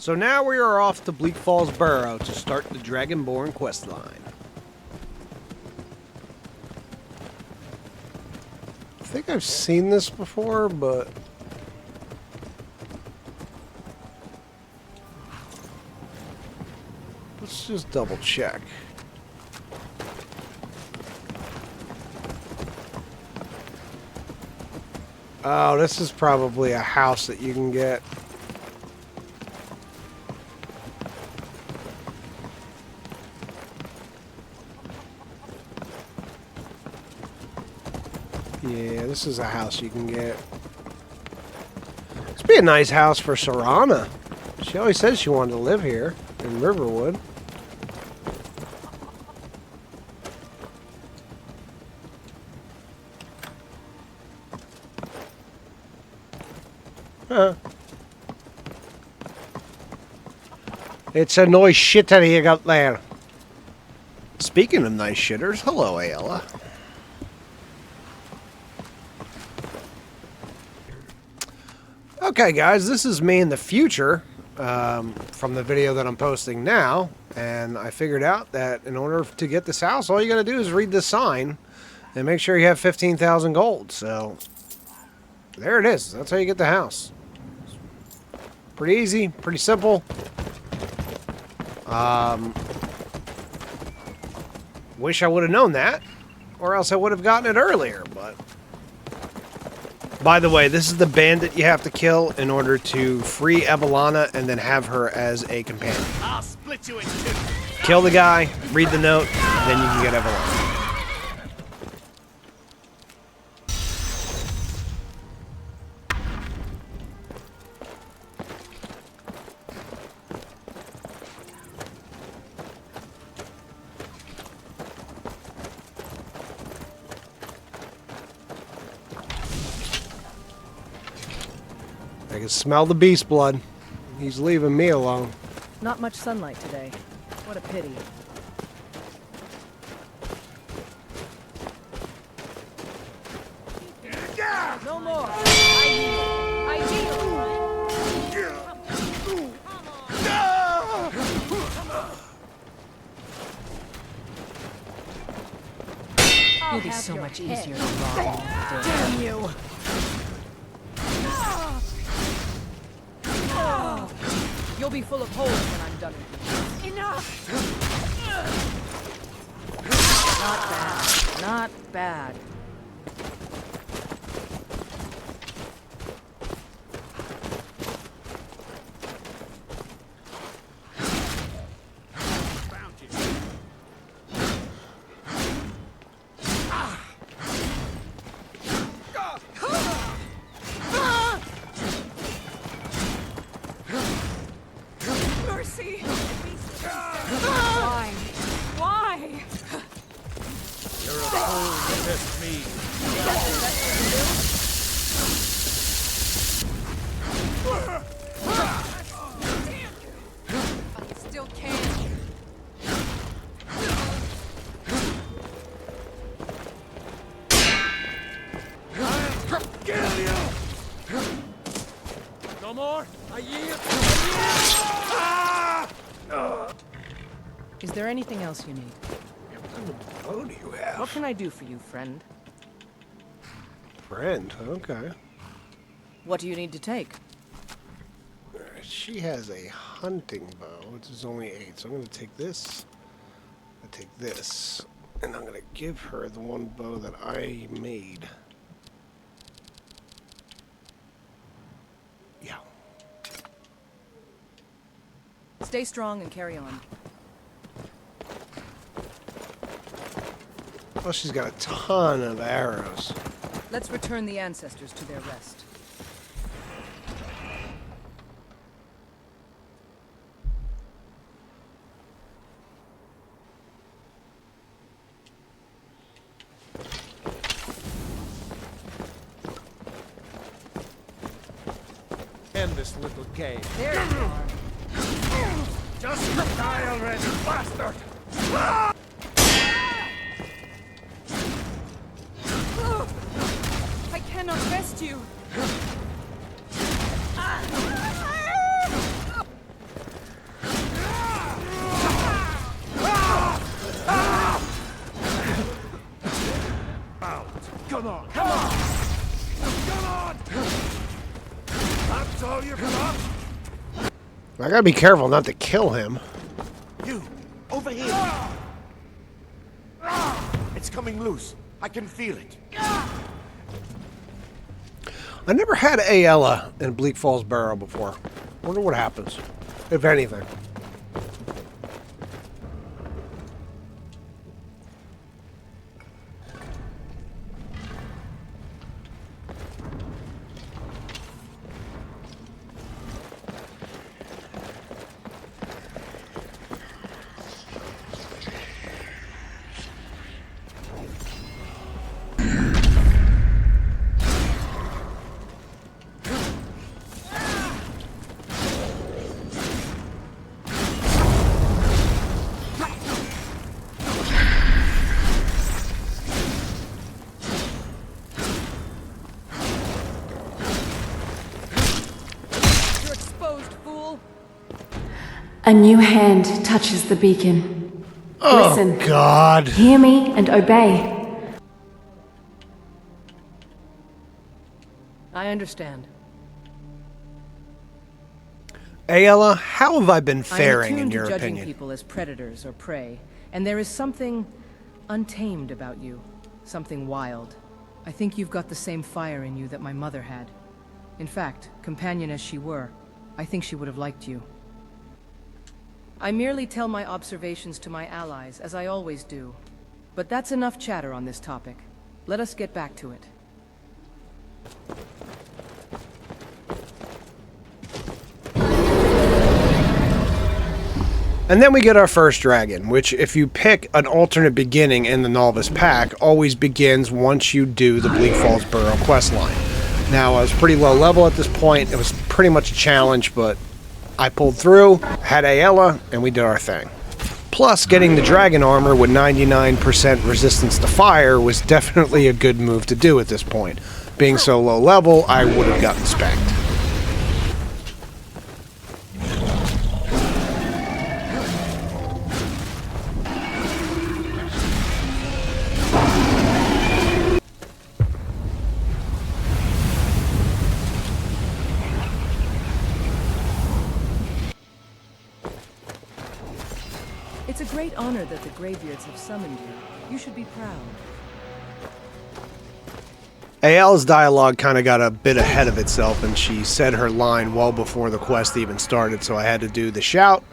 So now we are off to Bleak Falls Burrow to start the Dragonborn questline. I think I've seen this before, but... let's just double check. Oh, this is probably a house that you can get. Yeah, this is a house you can get. This would be a nice house for Serana. She always said she wanted to live here in Riverwood. Huh. It's a nice shitter you got there. Speaking of nice shitters, hello, Aela. Okay, guys, this is me in the future from the video that I'm posting now, and I figured out that in order to get this house, all you gotta do is read this sign and make sure you have 15,000 gold. So there it is. That's how you get the house. Pretty easy, pretty simple. Wish I would have known that, or else I would have gotten it earlier, but... By the way, this is the bandit you have to kill in order to free Evelana and then have her as a companion. I'll split you in two. Kill the guy, read the note, then you can get Evelana. I can smell the beast blood. He's leaving me alone. Not much sunlight today. What a pity. No more. I You'll be so much easier to rob. Damn you! You'll be full of holes when I'm done with you. Enough! Not bad. Not bad. Why? Why? You're a fool to test me. I still can. Kill you! No more? I yield! Is there anything else you need? What do you have? What can I do for you, friend? Friend, okay. What do you need to take? She has a hunting bow, which is only 8, so I'm going to take this. I take this, and I'm going to give her the one bow that I made. Yeah. Stay strong and carry on. Oh, she's got a ton of arrows. Let's return the ancestors to their rest. End this little game. There you are. Just die already, bastard! I cannot rest you. I gotta be careful not to kill him. You, over here. It's coming loose. I can feel it. I never had Aela in Bleak Falls Barrow before. Wonder what happens, if anything. A new hand touches the beacon. Oh, Listen. God. Hear me and obey. I understand. Aela, how have I been faring, I'm in attuned your to judging opinion? people as predators or prey, and there is something untamed about you. Something wild. I think you've got the same fire in you that my mother had. In fact, companion as she were, I think she would have liked you. I merely tell my observations to my allies, as I always do. But that's enough chatter on this topic. Let us get back to it. And then we get our first dragon, which, if you pick an alternate beginning in the Nolvus pack, always begins once you do the Bleak Falls Barrow questline. Now, I was pretty low level at this point. It was pretty much a challenge, but I pulled through, had Aela, and we did our thing. Plus, getting the dragon armor with 99% resistance to fire was definitely a good move to do at this point. Being so low level, I would have gotten spanked. It's a great honor that the Greybeards have summoned you. You should be proud. Ael's dialogue kind of got a bit ahead of itself, and she said her line well before the quest even started, so I had to do the shout,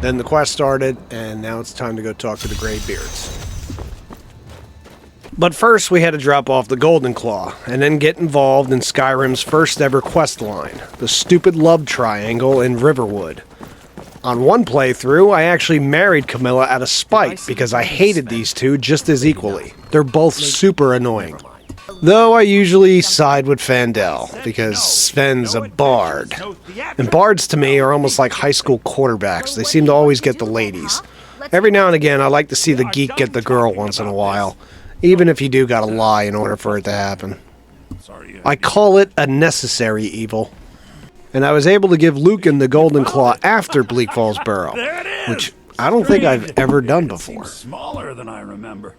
then the quest started, and now it's time to go talk to the Greybeards. But first, we had to drop off the Golden Claw, and then get involved in Skyrim's first ever quest line, the stupid love triangle in Riverwood. On one playthrough, I actually married Camilla out of spite because I hated these two just as equally. They're both super annoying. Though I usually side with Fandel, because Sven's a bard. And bards to me are almost like high school quarterbacks. They seem to always get the ladies. Every now and again, I like to see the geek get the girl once in a while, even if you do gotta lie in order for it to happen. I call it a necessary evil. And I was able to give Lucan the Golden Claw after Bleak Falls Barrow, which I don't think I've ever done before. Smaller than I remember.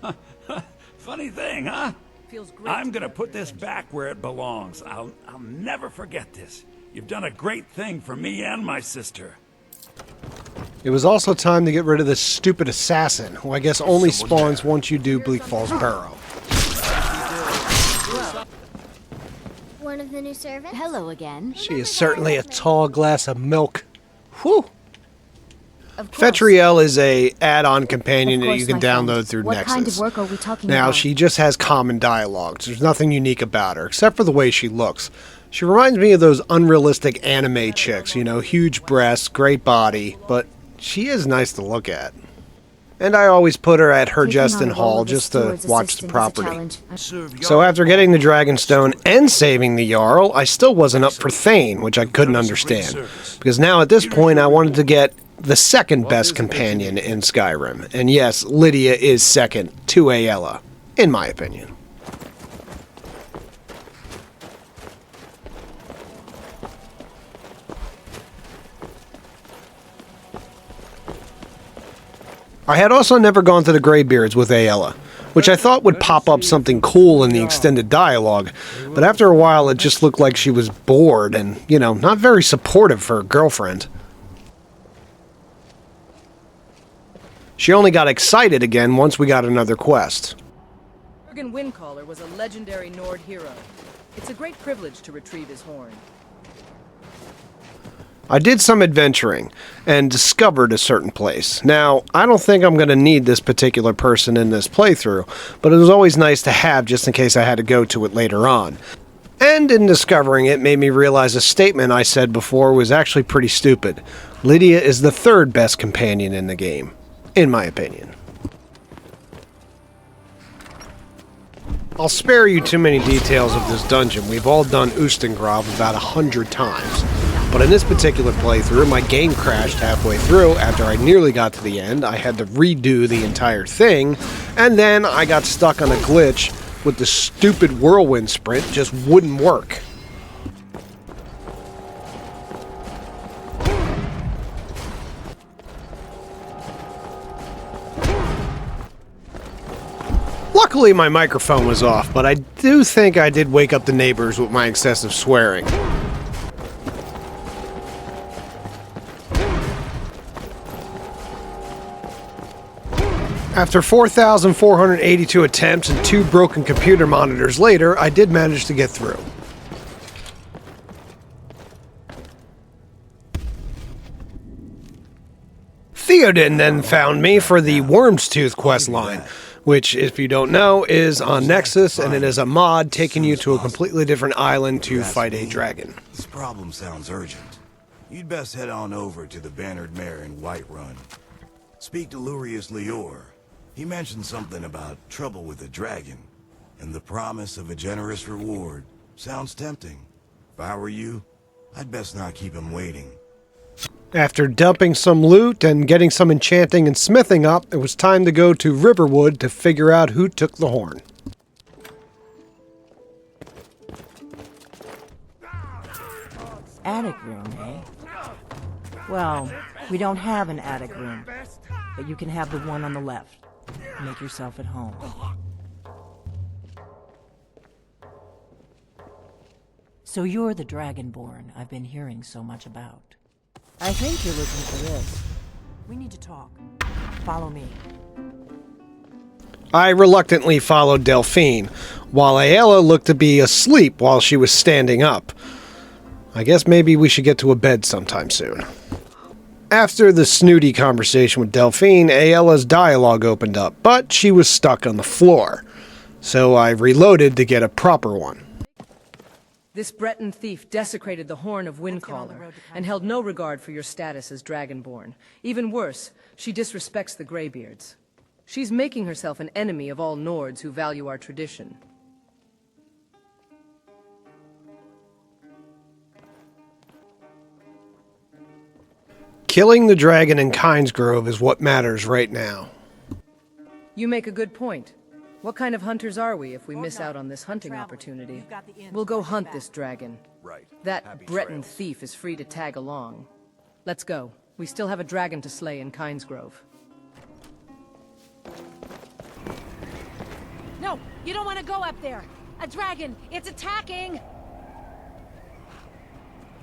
Funny thing, huh? Feels great. I'm gonna put this back where it belongs. I'll never forget this. You've done a great thing for me and my sister. It was also time to get rid of this stupid assassin, who I guess only spawns once you do Bleak Falls Barrow. One of the new servants? Hello again. She is certainly a tall glass of milk. Whew! Fetriel is a add-on companion that you can download through What Nexus. kind of work are we talking Now, about? she just has common dialogues. There's nothing unique about her, except for the way she looks. She reminds me of those unrealistic anime chicks, you know, huge breasts, great body, but she is nice to look at. And I always put her at her Justin Hall just to watch the property. So after getting the Dragonstone and saving the Jarl, I still wasn't up for Thane, which I couldn't understand. Because now at this point I wanted to get the second best companion in Skyrim. And yes, Lydia is second to Aela, in my opinion. I had also never gone to the Greybeards with Aela, which I thought would pop up something cool in the extended dialogue, but after a while it just looked like she was bored and, you know, not very supportive for her girlfriend. She only got excited again once we got another quest. Jurgen Windcaller was a legendary Nord hero. It's a great privilege to retrieve his horn. I did some adventuring and discovered a certain place. Now, I don't think I'm going to need this particular person in this playthrough, but it was always nice to have just in case I had to go to it later on. And in discovering it made me realize a statement I said before was actually pretty stupid. Lydia is the third best companion in the game, in my opinion. I'll spare you too many details of this dungeon. We've all done Ustengrav about 100 times. But in this particular playthrough, my game crashed halfway through. After I nearly got to the end, I had to redo the entire thing, and then I got stuck on a glitch with the stupid whirlwind sprint just wouldn't work. Luckily, my microphone was off, but I do think I did wake up the neighbors with my excessive swearing. After 4,482 attempts and 2 broken computer monitors later, I did manage to get through. Theoden then found me for the Worm's Tooth questline, which, if you don't know, is on Nexus, and it is a mod taking you to a completely different island to fight a dragon. This problem sounds urgent. You'd best head on over to the Bannered Mare in Whiterun. Speak to Lurius Lior. He mentioned something about trouble with a dragon, and the promise of a generous reward. Sounds tempting. If I were you, I'd best not keep him waiting. After dumping some loot and getting some enchanting and smithing up, it was time to go to Riverwood to figure out who took the horn. Attic room, eh? Well, we don't have an attic room, but you can have the one on the left. Make yourself at home. So you're the Dragonborn I've been hearing so much about. I think you're looking for this. We need to talk. Follow me. I reluctantly followed Delphine, while Aela looked to be asleep while she was standing up. I guess maybe we should get to a bed sometime soon. After the snooty conversation with Delphine, Aela's dialogue opened up, but she was stuck on the floor. So I reloaded to get a proper one. This Breton thief desecrated the Horn of Windcaller and held no regard for your status as Dragonborn. Even worse, she disrespects the Greybeards. She's making herself an enemy of all Nords who value our tradition. Killing the dragon in Kynesgrove is what matters right now. You make a good point. What kind of hunters are we if we miss out on this hunting opportunity? We'll go hunt this dragon. Right. That Breton thief is free to tag along. Let's go. We still have a dragon to slay in Kynesgrove. No, you don't want to go up there. A dragon, it's attacking!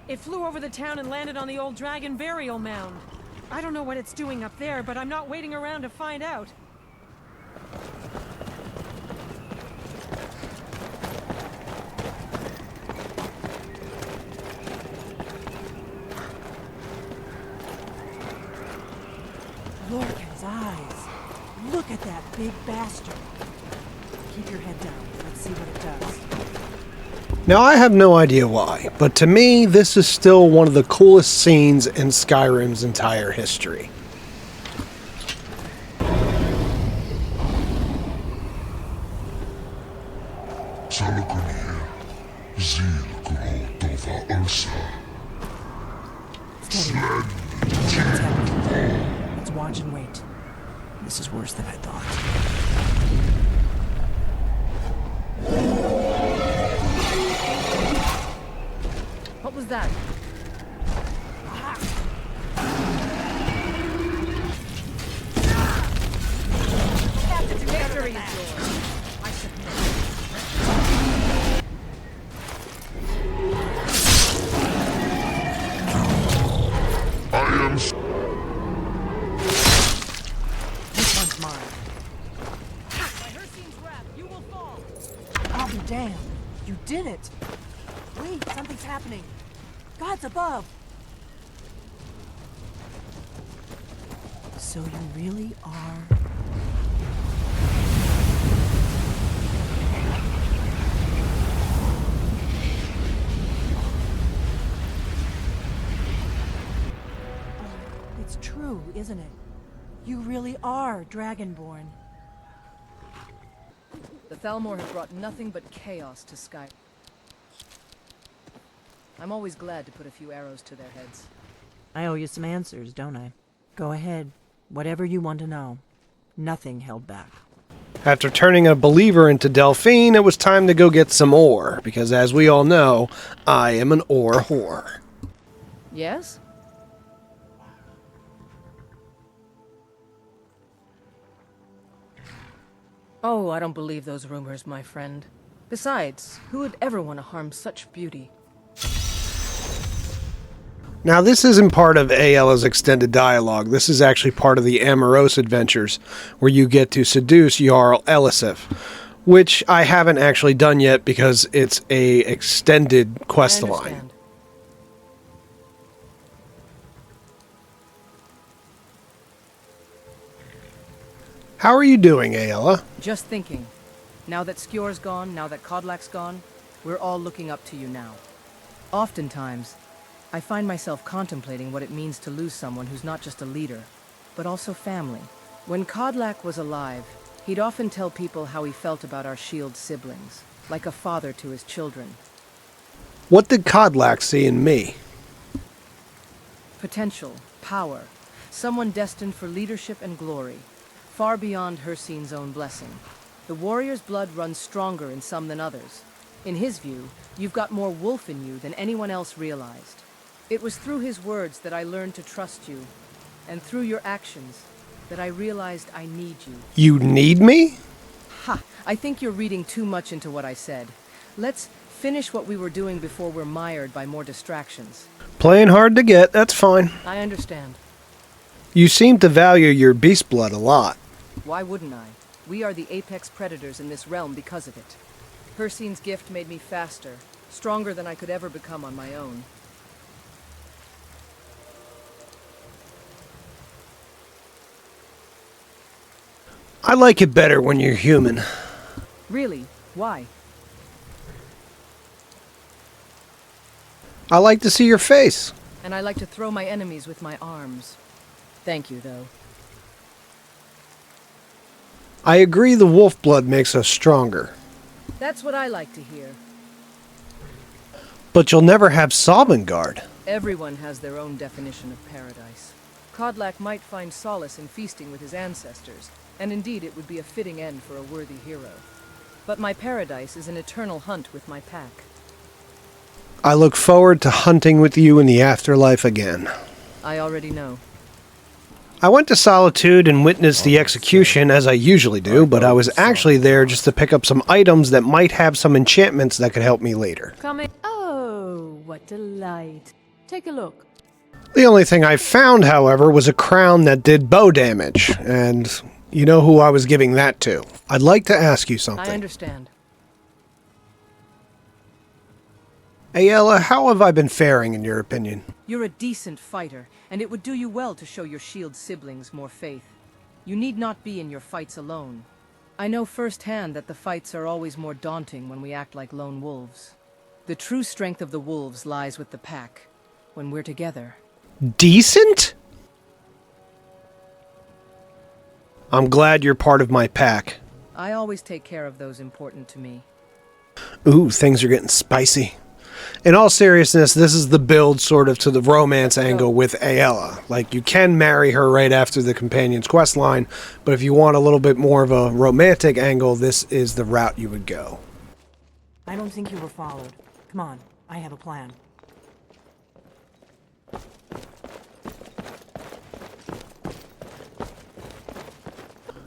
It flew over the town and landed on the old dragon burial mound. I don't know what it's doing up there, but I'm not waiting around to find out. Lorcan's eyes. Look at that big bastard. Keep your head down. Let's see what it does. Now, I have no idea why, but to me, this is still one of the coolest scenes in Skyrim's entire history. Let's watch and wait. This is worse than I thought. What was that? Victory is yours. I submit. did it! Wait, something's happening. God's above! So you really are... It's true, isn't it? You really are Dragonborn. The Thalmor have brought nothing but chaos to Skyrim. I'm always glad to put a few arrows to their heads. I owe you some answers, don't I? Go ahead. Whatever you want to know. Nothing held back. After turning a believer into Delphine, it was time to go get some ore, because as we all know, I am an ore whore. Yes? Oh, I don't believe those rumors, my friend. Besides, who would ever want to harm such beauty? Now, this isn't part of Aela's extended dialogue. This is actually part of the Amoros adventures, where you get to seduce Jarl Elisif, which I haven't actually done yet because it's a extended quest line. How are you doing, Aela? Just thinking. Now that Skjor's gone, now that Kodlak's gone, we're all looking up to you now. Oftentimes, I find myself contemplating what it means to lose someone who's not just a leader, but also family. When Kodlak was alive, he'd often tell people how he felt about our shield siblings, like a father to his children. What did Kodlak see in me? Potential, power, someone destined for leadership and glory, far beyond Hircine's own blessing. The warrior's blood runs stronger in some than others. In his view, you've got more wolf in you than anyone else realized. It was through his words that I learned to trust you, and through your actions that I realized I need you. You need me? Ha! I think you're reading too much into what I said. Let's finish what we were doing before we're mired by more distractions. Playing hard to get, that's fine. I understand. You seem to value your beast blood a lot. Why wouldn't I? We are the apex predators in this realm because of it. Hircine's gift made me faster, stronger than I could ever become on my own. I like it better when you're human. Really? Why? I like to see your face. And I like to throw my enemies with my arms. Thank you, though. I agree the wolf blood makes us stronger. That's what I like to hear. But you'll never have Sovngarde. Everyone has their own definition of paradise. Kodlak might find solace in feasting with his ancestors, and indeed it would be a fitting end for a worthy hero. But my paradise is an eternal hunt with my pack. I look forward to hunting with you in the afterlife again. I already know. I went to Solitude and witnessed the execution, as I usually do, but I was actually there just to pick up some items that might have some enchantments that could help me later. Oh, what delight. Take a look. The only thing I found, however, was a crown that did bow damage, and you know who I was giving that to. I'd like to ask you something. I understand. Aela, how have I been faring, in your opinion? You're a decent fighter, and it would do you well to show your shield siblings more faith. You need not be in your fights alone. I know firsthand that the fights are always more daunting when we act like lone wolves. The true strength of the wolves lies with the pack, when we're together. Decent? I'm glad you're part of my pack. I always take care of those important to me. Ooh, things are getting spicy. In all seriousness, this is the build sort of to the romance angle with Aela. Like, you can marry her right after the companion's quest line, but if you want a little bit more of a romantic angle, this is the route you would go. I don't think you were followed. Come on, I have a plan.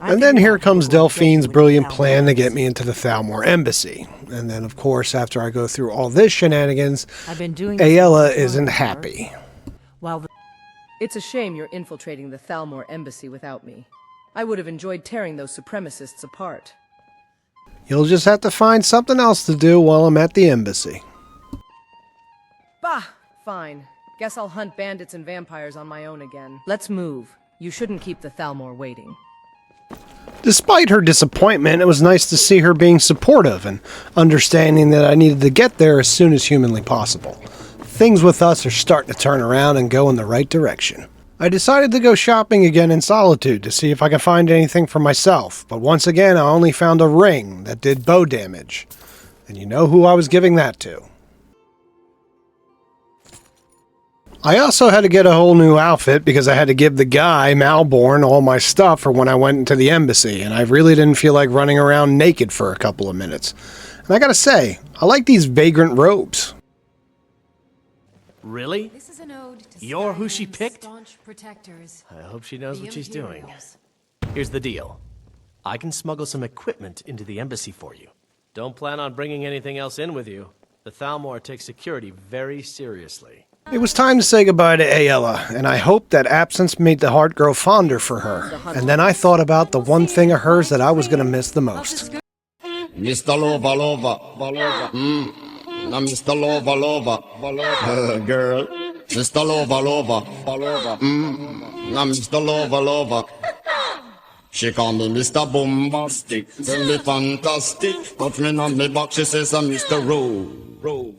And then here comes Delphine's brilliant plan to get me into the Thalmor embassy. And then, of course, after I go through all this shenanigans, Aela isn't happy. It's a shame you're infiltrating the Thalmor embassy without me. I would have enjoyed tearing those supremacists apart. You'll just have to find something else to do while I'm at the embassy. Bah! Fine. Guess I'll hunt bandits and vampires on my own again. Let's move. You shouldn't keep the Thalmor waiting. Despite her disappointment, it was nice to see her being supportive and understanding that I needed to get there as soon as humanly possible. Things with us are starting to turn around and go in the right direction. I decided to go shopping again in solitude to see if I could find anything for myself, but once again I only found a ring that did bow damage. And you know who I was giving that to. I also had to get a whole new outfit because I had to give the guy, Malborn, all my stuff for when I went into the embassy, and I really didn't feel like running around naked for a couple of minutes. And I gotta say, I like these vagrant robes. Really? This is an ode to You're who she Skyrim's picked? staunch protectors. I hope she knows The what she's doing. Imperials. Here's the deal. I can smuggle some equipment into the embassy for you. Don't plan on bringing anything else in with you. The Thalmor takes security very seriously. It was time to say goodbye to Aela, and I hoped that absence made the heart grow fonder for her. And then I thought about the one thing of hers that I was going to miss the most. Mr. Lover, lover, lover, now Mr. Lover, lover, lover, girl. Mr. Lover, lover, lover, now Mr. Lover, lover. She call me Mr. Bombastic, tell me fantastic. Touch me on me back, she says I'm Mr. Rowe.